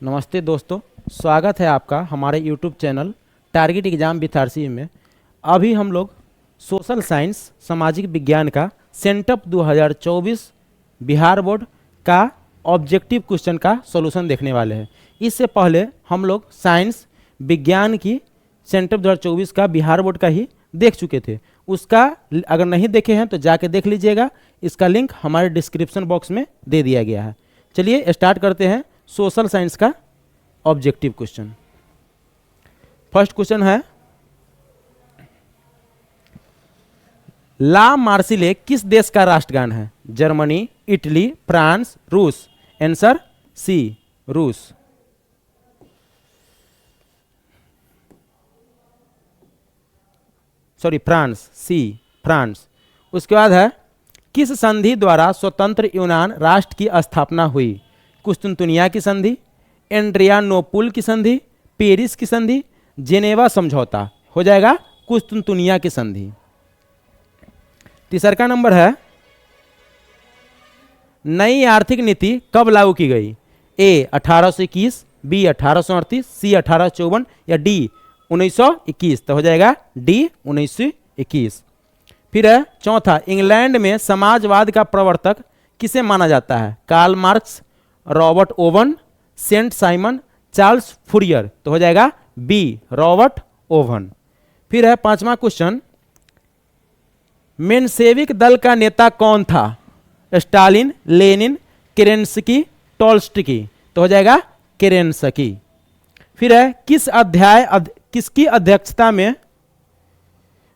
नमस्ते दोस्तों, स्वागत है आपका हमारे YouTube channel target exam with RC में। अभी हम लोग सोशल साइंस सामाजिक विज्ञान का सेंटअप 2024 बिहार बोर्ड का ऑब्जेक्टिव क्वेश्चन का सॉल्यूशन देखने वाले हैं। इससे पहले हम लोग साइंस विज्ञान की सेंटअप 2024 का बिहार बोर्ड का ही देख चुके थे। उसका अगर नहीं देखे हैं तो जाके देख लीजिएगा, इसका लिंक हमारे डिस्क्रिप्शन बॉक्स में दे दिया गया है। चलिए स्टार्ट करते हैं सोशल साइंस का ऑब्जेक्टिव क्वेश्चन। फर्स्ट क्वेश्चन है, ला मार्सिले किस देश का राष्ट्रगान है? जर्मनी, इटली, फ्रांस, रूस। आंसर सी, रूस। सॉरी, फ्रांस, सी, फ्रांस। उसके बाद है, किस संधि द्वारा स्वतंत्र यूनान राष्ट्र की स्थापना हुई? कुस्तुनतुनिया की संधि, एड्रियानोपुल की संधि, पेरिस की संधि, जेनेवा समझौता। हो जाएगा कुस्तुनतुनिया की संधि। तीसरा का नंबर है, नई आर्थिक नीति कब लागू की गई? ए 1821, बी 1838, सी 1854 या डी 1921। तो हो जाएगा डी 1921। फिर है चौथा, इंग्लैंड में समाजवाद का प्रवर्तक किसे माना जाता है? Karl Marx, Robert Owen, Saint Simon, Charles Fourier. तो हो जाएगा बी, रॉबर्ट ओवन। फिर है पांचवा क्वेश्चन, मेंशेविक दल का नेता कौन था? Stalin, Lenin, Kerensky, Trotsky. तो हो जाएगा केरेंस्की। फिर है किसकी अध्यक्षता में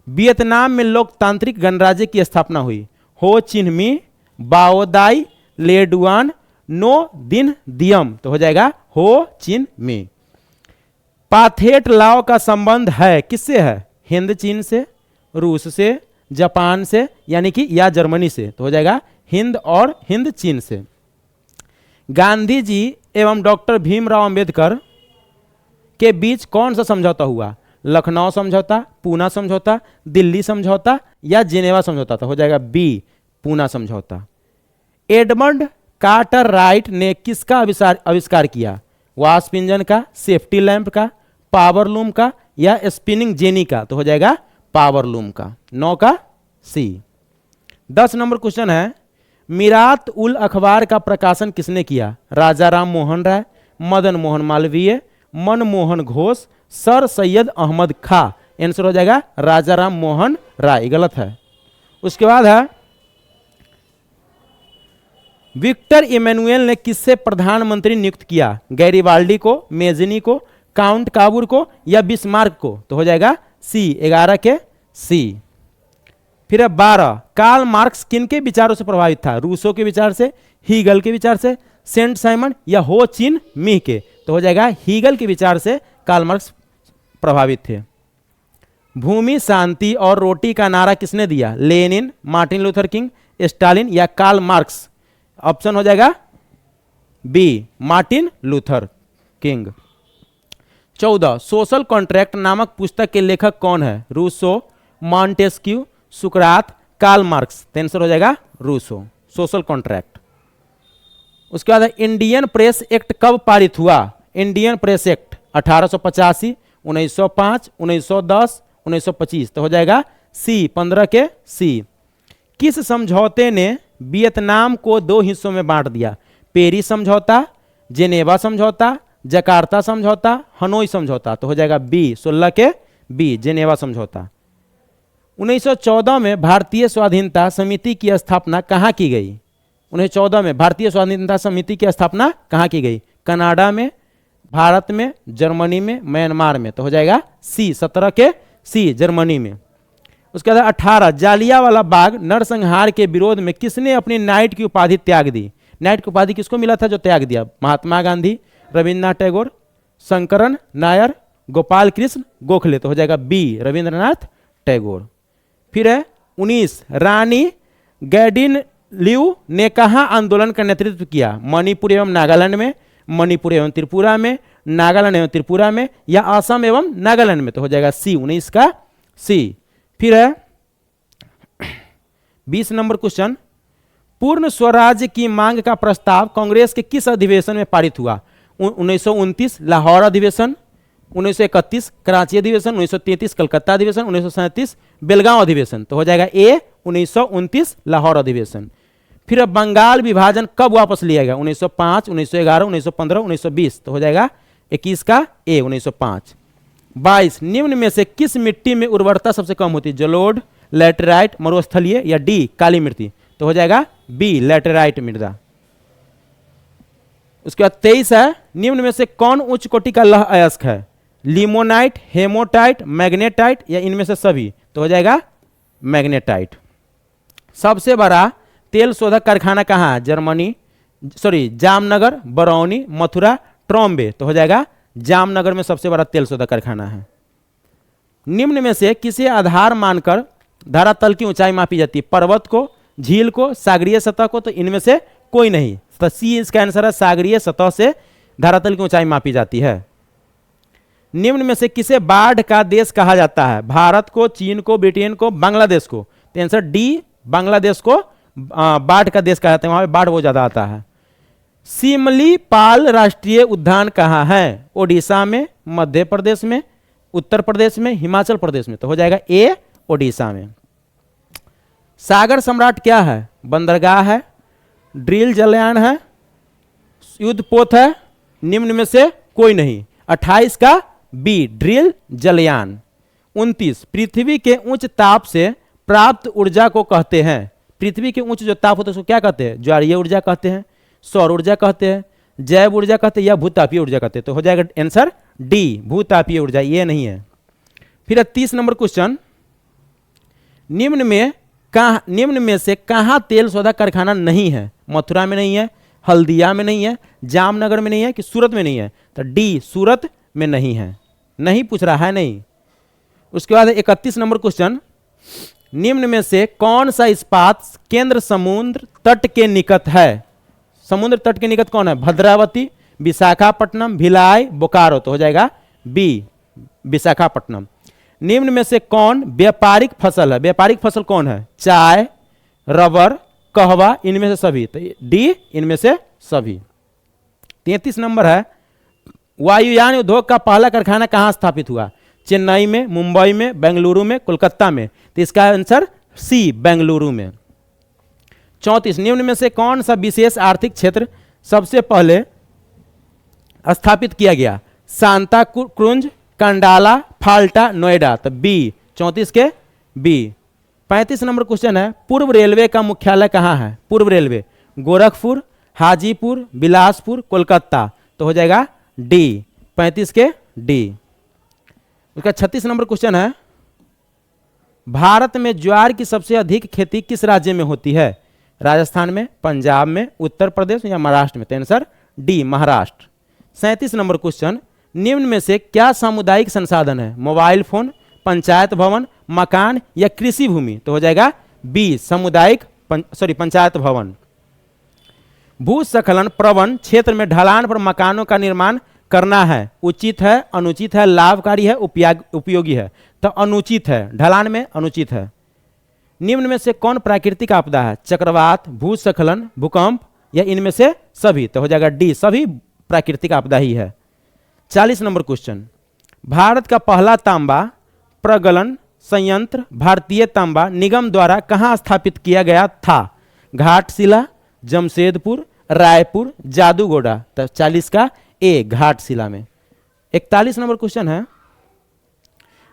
वियतनाम में लोकतांत्रिक गणराज्य की स्थापना हुई? हो चिन्ह मी, बाओदाई, लेडुआन, नो दिन दियम। तो हो जाएगा हो चिन में। पाथेट लाओ का संबंध है किससे है? हिंद चीन से, रूस से, जापान से यानी कि या जर्मनी से। तो हो जाएगा हिंद और हिंद चीन से। गांधी जी एवं डॉक्टर भीमराव अंबेडकर के बीच कौन सा समझौता हुआ? लखनऊ समझौता, पूना समझौता, दिल्ली समझौता या जेनेवा समझौता। तो हो जाएगा बी, पूना समझौता। एडमंड कार्टर राइट ने किसका आविष्कार किया? वास्प इंजन का, सेफ्टी लैंप का, पावर लूम का या स्पिनिंग जेनी का। तो हो जाएगा पावर लूम का। 9 का सी। 10 नंबर क्वेश्चन है, मिरात उल अखबार का प्रकाशन किसने किया? राजा राम मोहन राय, मदन मोहन मालवीय, मनमोहन घोष, सर सैयद अहमद खां। आंसर हो जाएगा राजा राम मोहन राय। गलत है। उसके बाद है, विक्टर इमैनुएल ने किससे प्रधानमंत्री नियुक्त किया? गैरिबाल्डी को, मेजनी को, काउंट काबूर को या बिस्मार्क को। तो हो जाएगा सी, 11 के सी। फिर 12, कार्ल मार्क्स किन के विचारों से प्रभावित था? रूसो के विचार से, हीगल के विचार से, सेंट साइमन या हो चिन मी के। तो हो जाएगा हीगल के विचार से कार्ल मार्क्स प्रभावित थे। भूमि, शांति और रोटी का नारा किसने दिया? Lenin, Martin Luther King, Stalin या कार्ल मार्क्स। ऑप्शन हो जाएगा B, Martin Luther King. 14, social contract नामक पुस्तक के लेखक कौन है? रूसो, मॉन्टेस्क्यू, सुकरात, कार्ल मार्क्स। आंसर हो जाएगा रूसो, सोशल कॉन्ट्रैक्ट। उसके बाद इंडियन प्रेस एक्ट कब पारित हुआ? Indian press act 1885, 1905, 1910, 1925। तो हो जाएगा सी, 15 के सी। किस समझौते ने वियतनाम को 2 हिस्सों में बांट दिया? पेरिस समझौता, जेनेवा समझौता, जकार्ता समझौता, हनोई समझौता। तो हो जाएगा बी, 16 के बी, जेनेवा समझौता। 1914 में भारतीय स्वाधीनता समिति की स्थापना कहाँ की गई? 1914 में भारतीय स्वाधीनता समिति की स्थापना कहाँ की गई? कनाडा में, भारत में, जर्मनी में, म्यांमार में। तो हो जाएगा सी, 17 के सी, जर्मनी में। उसके बाद 18, जालियांवाला बाग नरसंहार के विरोध में किसने अपनी नाइट की उपाधि त्याग दी? नाइट की उपाधि किसको मिला था जो त्याग दिया? महात्मा गांधी, रविन्द्रनाथ टैगोर, शंकरन नायर, गोपाल कृष्ण गोखले। तो हो जाएगा बी, रविंद्रनाथ टैगोर। फिर है 19, रानी गैडिन लियू ने कहाँ आंदोलन का नेतृत्व किया? मणिपुर एवं नागालैंड में, मणिपुर एवं त्रिपुरा में, नागालैंड एवं त्रिपुरा में या असम एवं नागालैंड में। तो हो जाएगा सी, 19 का सी। फिर है 20 नंबर क्वेश्चन, पूर्ण स्वराज्य की मांग का प्रस्ताव कांग्रेस के किस अधिवेशन में पारित हुआ? 1929 लाहौर अधिवेशन, 1931 कराची अधिवेशन, 1933 कलकत्ता अधिवेशन, 1937 बेलगांव अधिवेशन। तो हो जाएगा ए 1929 लाहौर अधिवेशन। फिर अब बंगाल विभाजन कब वापस लिया गया? 1905, 1911, 1915, 1920। तो हो जाएगा 21 का ए 1905। 22 निम्न में से किस मिट्टी में उर्वरता सबसे कम होती है? जलोढ़, लैटेराइट, मरुस्थलीय या डी काली मिट्टी? तो हो जाएगा बी लैटेराइट मृदा। उसके बाद 23 है निम्न में से कौन उच्च कोटि का लौह अयस्क है? लिमोनाइट, हेमोटाइट, मैग्नेटाइट या इनमें से सभी? तो हो जाएगा मैग्नेटाइट। सबसे बड़ा तेल शोधक कारखाना कहाँ है? जर्मनी, जामनगर, बरौनी, मथुरा, ट्रॉम्बे। तो हो जाएगा जामनगर में सबसे बड़ा तेल शोधक कारखाना है। निम्न में से किसे आधार मानकर धरातल की ऊंचाई मापी जाती है? पर्वत को, झील को, सागरीय सतह को? तो इनमें से कोई नहीं। तो सी इसका आंसर है, सागरीय सतह से धरातल की ऊंचाई मापी जाती है। निम्न में से किसे बाढ़ का देश कहा जाता है? भारत को, चीन को, ब्रिटेन को, बांग्लादेश को? तो आंसर डी बांग्लादेश को बाढ़ का देश कहा जाता है, वहां पे बाढ़ बहुत ज्यादा आता है। सिमलीपाल राष्ट्रीय उद्यान कहाँ है? ओडिशा में, मध्य प्रदेश में, उत्तर प्रदेश में, हिमाचल प्रदेश में? तो हो जाएगा ए ओडिशा में। सागर सम्राट क्या है? बंदरगाह है, ड्रिल जलयान है, युद्धपोत है, निम्न में से कोई नहीं। 28 का बी ड्रिल जलयान। 29 पृथ्वी के उच्च ताप से प्राप्त ऊर्जा को कहते हैं? पृथ्वी के उच्च जो ताप होता है उसको क्या कहते हैं? ज्वारीय ऊर्जा कहते हैं, सौर ऊर्जा कहते हैं, जैव ऊर्जा कहते हैं या भूतापीय ऊर्जा कहते हैं? तो हो जाएगा आंसर डी भूतापीय ऊर्जा, ये नहीं है। फिर 30 नंबर क्वेश्चन, निम्न में से कहां तेल शोधक कारखाना नहीं है? मथुरा में नहीं है, हल्दिया में नहीं है, जामनगर में नहीं है कि सूरत में नहीं है? तो डी सूरत में नहीं है। नहीं पूछ रहा है, नहीं। उसके बाद 31 नंबर क्वेश्चन, निम्न में से कौन सा इस्पात केंद्र समुद्र तट के निकट है? समुद्र तट के निकट कौन है? भद्रावती, विशाखापट्टनम, भिलाई, बोकारो? तो हो जाएगा बी विशाखापट्टनम। निम्न में से कौन व्यापारिक फसल है? व्यापारिक फसल कौन है? चाय, रबर, कहवा, इनमें से सभी? तो डी इनमें से सभी। 33 नंबर है वायुयान उद्योग का पहला कारखाना कहां स्थापित हुआ? चेन्नई में, मुंबई में, बेंगलुरु में, कोलकाता में? तो इसका आंसर सी बेंगलुरु में। 34 निम्न में से कौन सा विशेष आर्थिक क्षेत्र सबसे पहले स्थापित किया गया? Santa Cruz, Kandla, Falta, Noida? तो बी 34 के बी। 35 नंबर क्वेश्चन है पूर्व रेलवे का मुख्यालय कहाँ है? पूर्व रेलवे गोरखपुर, हाजीपुर, बिलासपुर, कोलकाता? तो हो जाएगा डी 35 के डी। उसका 36 नंबर क्वेश्चन है भारत में ज्वार की सबसे अधिक खेती किस राज्य में होती है? राजस्थान में, पंजाब में, उत्तर प्रदेश या महाराष्ट्र में? तो answer D Maharashtra. 37 number question, निम्न में से क्या सामुदायिक संसाधन है? मोबाइल फोन, पंचायत भवन, मकान या कृषि भूमि? तो हो जाएगा बी सामुदायिक पंचायत भवन। भूस्खलन प्रवण क्षेत्र में ढलान पर मकानों का निर्माण करना है, उचित है, अनुचित है, लाभकारी है, उपयोगी है? तो अनुचित है, ढलान में अनुचित है। निम्न में से कौन प्राकृतिक आपदा है? चक्रवात, भूस्खलन, भूकंप या इनमें से सभी? तो हो जाएगा डी सभी प्राकृतिक आपदा ही है। 40 नंबर क्वेश्चन, भारत का पहला तांबा प्रगलन संयंत्र भारतीय तांबा निगम द्वारा कहां स्थापित किया गया था? घाटशिला, जमशेदपुर, रायपुर, जादूगोड़ा? तो 40 का ए घाटशिला में। 41 नंबर क्वेश्चन है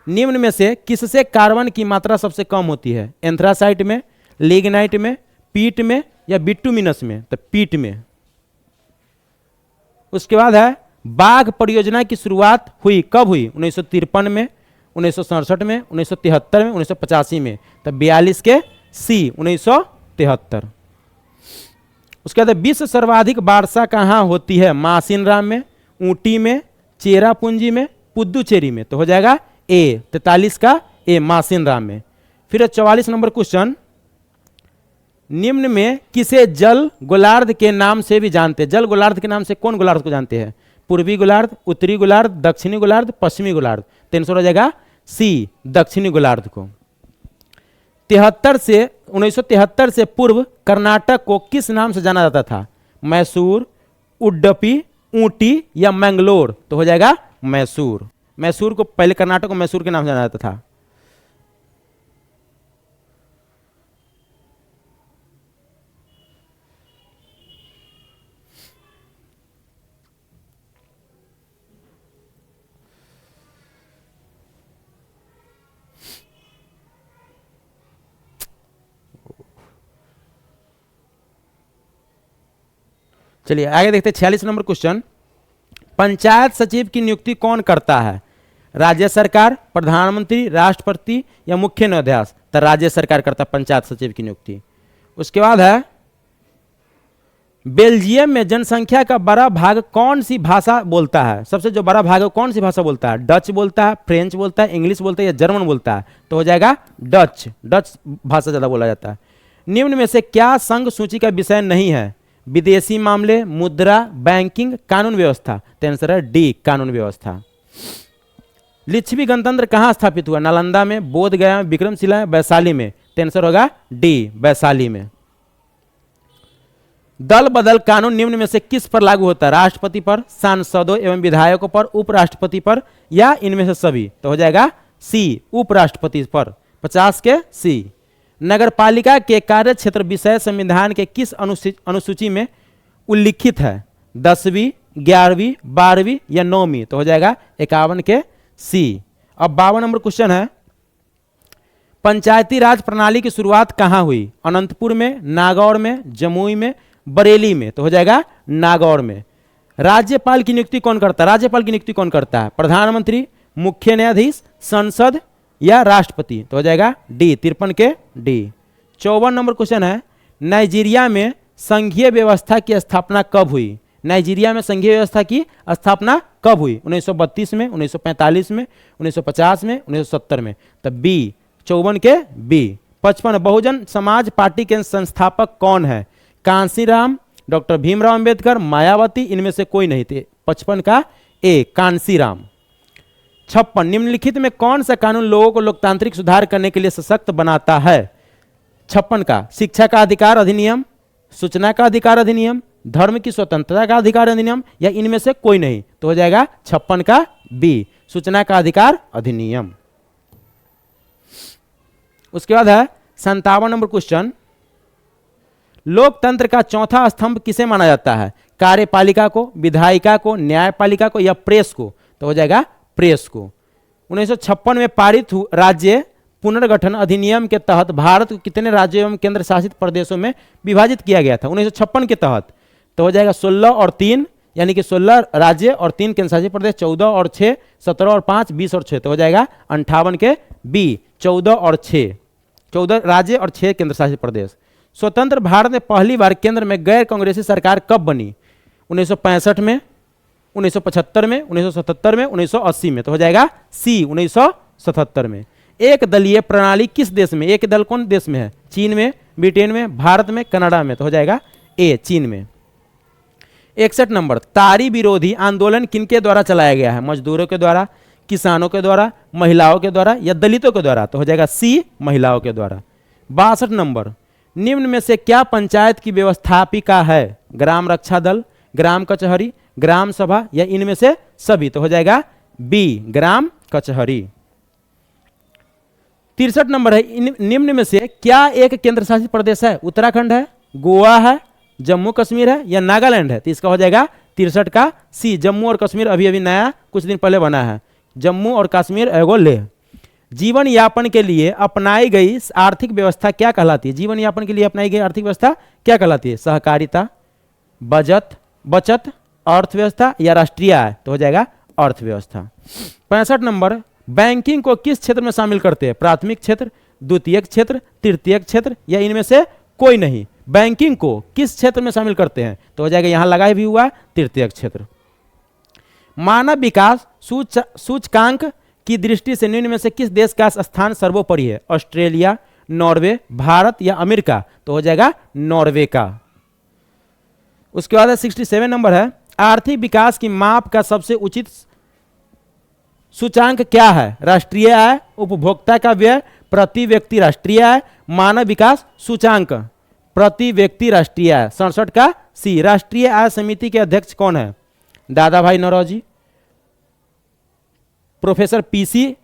निम्न में से किससे कार्बन की मात्रा सबसे कम होती है? एंथ्रासाइट में, लिग्नाइट में, पीट में या बिटुमिनस में? तो पीट में। उसके बाद है बाघ परियोजना की शुरुआत हुई कब हुई? 1953 में, 1967 में, 1973 में, 1985 में? तो 42 के सी 1973। उसके बाद विश्व सर्वाधिक वर्षा कहाँ होती है? मासिनराम में, ऊटी में, चेरापूंजी में, पुद्दुचेरी में? तो हो जाएगा ए 43 का ए मासिनराम में। फिर 44 नंबर क्वेश्चन, निम्न में किसे जल गोलार्ध के नाम से भी जानते हैं? जल गोलार्ध के नाम से कौन गोलार्ध को जानते हैं? पूर्वी गोलार्ध, उत्तरी गोलार्ध, दक्षिणी गोलार्ध, पश्चिमी गोलार्ध? तो आंसर हो जाएगा सी दक्षिणी गोलार्ध को। 1973 से पूर्व कर्नाटक को किस नाम से जाना जाता था? मैसूर, उडुपी, ऊटी या मैंगलोर, तो हो जाएगा मैसूर। मैसूर को पहले कर्नाटक को मैसूर के नाम से जाना जाता था। चलिए आगे देखते हैं 46 नंबर क्वेश्चन। पंचायत सचिव की नियुक्ति कौन करता है? राज्य सरकार, प्रधानमंत्री, राष्ट्रपति या मुख्य न्यायाधीश? तो राज्य सरकार करता है पंचायत सचिव की नियुक्ति। उसके बाद है बेल्जियम में जनसंख्या का बड़ा भाग कौन सी भाषा बोलता है? सबसे जो बड़ा भाग है कौन सी भाषा बोलता है? डच बोलता है, फ्रेंच बोलता है, इंग्लिश बोलता है या जर्मन बोलता है? तो हो जाएगा डच। डच भाषा ज्यादा बोला जाता है। निम्न में से क्या संघ सूची का विषय नहीं है? विदेशी मामले, मुद्रा, बैंकिंग, कानून व्यवस्था? तो आंसर है डी, कानून व्यवस्था। लिच्छवी गणतंत्र कहां स्थापित हुआ? नालंदा में, बोधगया में, विक्रमशिला में, वैशाली में? तो आंसर होगा डी, वैशाली में। दल बदल कानून निम्न में से किस पर लागू होता है? राष्ट्रपति पर, सांसदों एवं विधायकों पर, उपराष्ट्रपति पर या इनमें से सभी? तो हो जाएगा सी, उपराष्ट्रपति पर। 50 के सी। नगरपालिका के कार्य क्षेत्र विषय संविधान के किस अनुसूची में उल्लिखित है? 10वीं, 11वीं, 12वीं या 9वीं? तो हो जाएगा 51 के सी। अब 52 नंबर क्वेश्चन है, पंचायती राज प्रणाली की शुरुआत कहां हुई? अनंतपुर में, नागौर में, जमुई में, बरेली में? तो हो जाएगा नागौर में। राज्यपाल की नियुक्ति कौन करता है? राज्यपाल की नियुक्ति कौन करता है? प्रधानमंत्री, मुख्य न्यायाधीश, संसद या राष्ट्रपति? तो हो जाएगा डी, 53 के डी। 54 नंबर क्वेश्चन है, नाइजीरिया में संघीय व्यवस्था की स्थापना कब हुई? नाइजीरिया में संघीय व्यवस्था की स्थापना कब हुई? 1932 में, 1945 में, 1950 में, 1970 में? तो बी, 54 के बी। 55 बहुजन समाज पार्टी के संस्थापक कौन है? कांसीराम, डॉक्टर भीमराव अंबेडकर, मायावती, इनमें से कोई नहीं थे? 55 का ए, कांसीराम। 56 निम्नलिखित में कौन सा कानून लोगों को लोकतांत्रिक सुधार करने के लिए सशक्त बनाता है? 56 का शिक्षा का अधिकार अधिनियम, सूचना का अधिकार अधिनियम, धर्म की स्वतंत्रता का अधिकार अधिनियम या इनमें से कोई नहीं? तो हो जाएगा 56 का बी, सूचना का अधिकार अधिनियम। उसके बाद है 57 नंबर क्वेश्चन, लोकतंत्र का चौथा स्तंभ किसे माना जाता है? कार्यपालिका को, विधायिका को, न्यायपालिका को या प्रेस को? तो हो जाएगा प्रेस को। 1956 में पारित राज्य पुनर्गठन अधिनियम के तहत भारत को कितने राज्यों एवं केंद्र शासित प्रदेशों में विभाजित किया गया था? 1956 के तहत? तो हो जाएगा 16 और 3, यानी कि 16 राज्य और 3 केंद्र शासित प्रदेश, 14 और 6, 17 और 5, 20 और 6। तो हो जाएगा 58 के बी, 14 और 6, 14 राज्य और 6 केंद्र शासित प्रदेश। स्वतंत्र भारत में पहली बार केंद्र में गैर कांग्रेसी सरकार कब बनी? 1965 में, 1975 में, 1977 में, 1980 में? तो हो जाएगा सी, 1977 में। एक दलीय प्रणाली किस देश में? एक दल कौन देश में है? चीन में, ब्रिटेन में, भारत में, कनाडा में? तो हो जाएगा ए, चीन में। 61 नंबर, तारी विरोधी आंदोलन किनके द्वारा चलाया गया है? मजदूरों के द्वारा, किसानों के द्वारा, महिलाओं के द्वारा या दलितों के द्वारा? तो हो जाएगा सी, महिलाओं के द्वारा। 62 नंबर, निम्न में से क्या पंचायत की व्यवस्थापिका है? ग्राम रक्षा दल, ग्राम कचहरी, ग्राम सभा या इनमें से सभी? तो हो जाएगा बी, ग्राम कचहरी। 63 नंबर है, निम्न में से क्या एक केंद्र शासित प्रदेश है? उत्तराखंड है, गोवा है, जम्मू कश्मीर है या नागालैंड है? तो इसका हो जाएगा 63 का सी, जम्मू और कश्मीर अभी अभी नया कुछ दिन पहले बना है। जम्मू और कश्मीर एगो लेह। जीवन यापन के लिए अपनाई गई आर्थिक व्यवस्था क्या कहलाती है? जीवन यापन के लिए अपनाई गई आर्थिक व्यवस्था क्या कहलाती है? सहकारिता, बचत, अर्थव्यवस्था या राष्ट्रीय आय? तो हो जाएगा अर्थव्यवस्था। 65 नंबर, बैंकिंग को किस क्षेत्र में शामिल करते हैं? प्राथमिक क्षेत्र, द्वितीयक क्षेत्र, तृतीयक क्षेत्र या इनमें से कोई नहीं? बैंकिंग को किस क्षेत्र में शामिल करते हैं? तो हो जाएगा यहां लगाए भी हुआ तृतीयक क्षेत्र। मानव विकास सूचकांक की दृष्टि से निम्न में से किस देश का स्थान सर्वोपरि है? ऑस्ट्रेलिया, नॉर्वे, भारत या अमेरिका? तो हो जाएगा नॉर्वे का। उसके बाद 67 नंबर है, आर्थिक विकास की माप का सबसे उचित सूचांक क्या है? राष्ट्रीय आय, उपभोक्ता का व्यय, प्रति व्यक्ति राष्ट्रीय आय, मानव विकास सूचांक, प्रति व्यक्ति राष्ट्रीय आय। 67 का सी। राष्ट्रीय आय समिति के अध्यक्ष कौन है? Dadabhai Naoroji, professor P C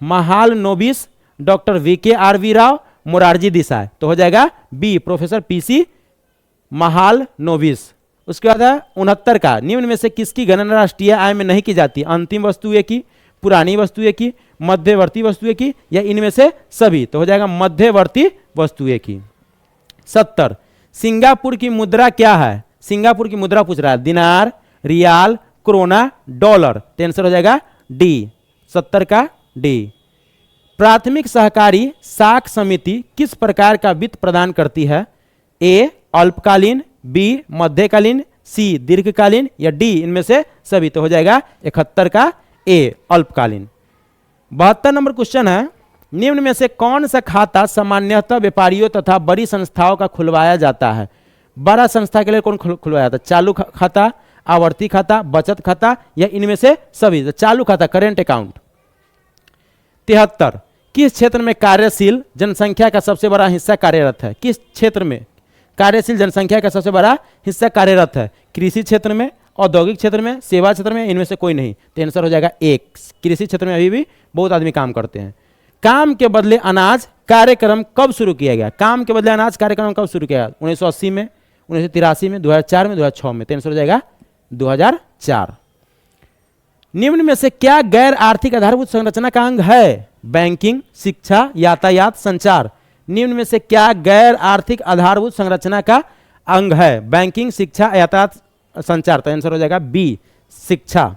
Mahalanobis, doctor V K R V Rao, Morarji Desai. तो हो जाएगा बी प्रोफेसर पीसी महालनोबिस। उसके बाद है 69 का, निम्न में से किसकी गणना राष्ट्रीय आय में नहीं की जाती? अंतिम वस्तुएं की, पुरानी वस्तुएं की, मध्यवर्ती वस्तुएं की, या इनमें से सभी? तो हो जाएगा मध्यवर्ती वस्तुएं की। 70, सिंगापुर की मुद्रा क्या है? सिंगापुर की मुद्रा पूछ रहा है, दिनार, रियाल, क्रोना, डॉलर। तो आंसर हो जाएगा डी, 70 का डी। प्राथमिक सहकारी साख समिति किस प्रकार का वित्त प्रदान करती है? ए अल्पकालीन, बी मध्यकालीन, सी दीर्घकालीन, या डी इनमें से सभी? तो हो जाएगा 71 का ए अल्पकालीन। 72 नंबर क्वेश्चन है, निम्न में से कौन सा खाता सामान्यतः व्यापारियों तथा बड़ी संस्थाओं का खुलवाया जाता है? बड़ा संस्था के लिए कौन खुलवाया जाता है? चालू खाता, आवर्ती खाता, बचत खाता, या इनमें से सभी? तो चालू खाता, करेंट अकाउंट। 73, किस क्षेत्र में कार्यशील जनसंख्या का सबसे बड़ा हिस्सा कार्यरत है? किस क्षेत्र में कार्यशील जनसंख्या का सबसे बड़ा हिस्सा कार्यरत है? कृषि क्षेत्र में, औद्योगिक क्षेत्र में, सेवा क्षेत्र में, इनमें से कोई नहीं? तो आंसर हो जाएगा एक, कृषि क्षेत्र में अभी भी बहुत आदमी काम करते हैं। काम के बदले अनाज कार्यक्रम कब शुरू किया गया? काम के बदले अनाज कार्यक्रम कब शुरू किया गया? 1980 में, 1983 में, 2004 में, 2006 में। तो आंसर हो जाएगा 2004। निम्न में से क्या गैर आर्थिक आधारभूत संरचना का अंग है? बैंकिंग, शिक्षा, यातायात, संचार। निम्न में से क्या गैर आर्थिक आधारभूत संरचना का अंग है? बैंकिंग, शिक्षा, यातायात, संचार। तो आंसर हो जाएगा बी शिक्षा।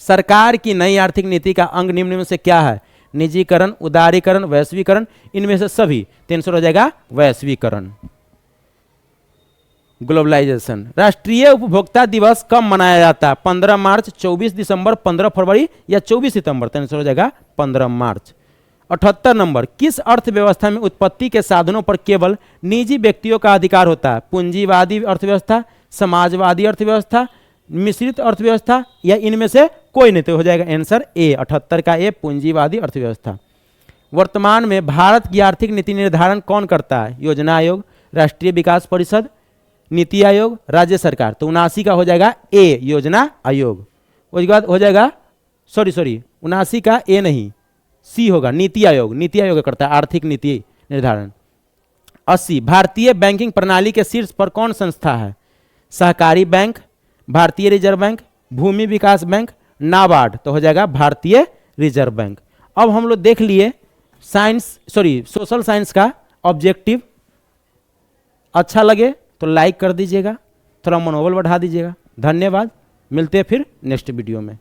सरकार की नई आर्थिक नीति का अंग निम्न में से क्या है? निजीकरण, उदारीकरण, वैश्वीकरण, इनमें से सभी? तो आंसर हो जाएगा वैश्वीकरण, ग्लोबलाइजेशन। राष्ट्रीय उपभोक्ता दिवस कब मनाया जाता है? 15 मार्च, 24 दिसंबर, 15 फरवरी, या 24 सितंबर? तो आंसर हो जाएगा 15 मार्च। 78 नंबर, किस अर्थव्यवस्था में उत्पत्ति के साधनों पर केवल निजी व्यक्तियों का अधिकार होता है? पूंजीवादी अर्थव्यवस्था, समाजवादी अर्थव्यवस्था, मिश्रित अर्थव्यवस्था, या इनमें से कोई नहीं? तो हो जाएगा आंसर ए, 78 का ए, पूंजीवादी अर्थव्यवस्था। वर्तमान में भारत की आर्थिक नीति निर्धारण कौन करता है? योजना आयोग, राष्ट्रीय विकास परिषद, नीति आयोग, राज्य सरकार। तो 79 का हो जाएगा ए, योजना आयोग। उसके बाद हो जाएगा सॉरी 79 का ए नहीं, सी होगा, नीति आयोग। नीति आयोग करता है आर्थिक नीति निर्धारण। 80, भारतीय बैंकिंग प्रणाली के शीर्ष पर कौन संस्था है? सहकारी बैंक, भारतीय रिजर्व बैंक, भूमि विकास बैंक, नाबार्ड। तो हो जाएगा भारतीय रिजर्व बैंक। अब हम लोग देख लिए सोशल साइंस का ऑब्जेक्टिव। अच्छा लगे तो लाइक कर दीजिएगा, थोड़ा मनोबल बढ़ा दीजिएगा। धन्यवाद, मिलते हैं फिर नेक्स्ट वीडियो में।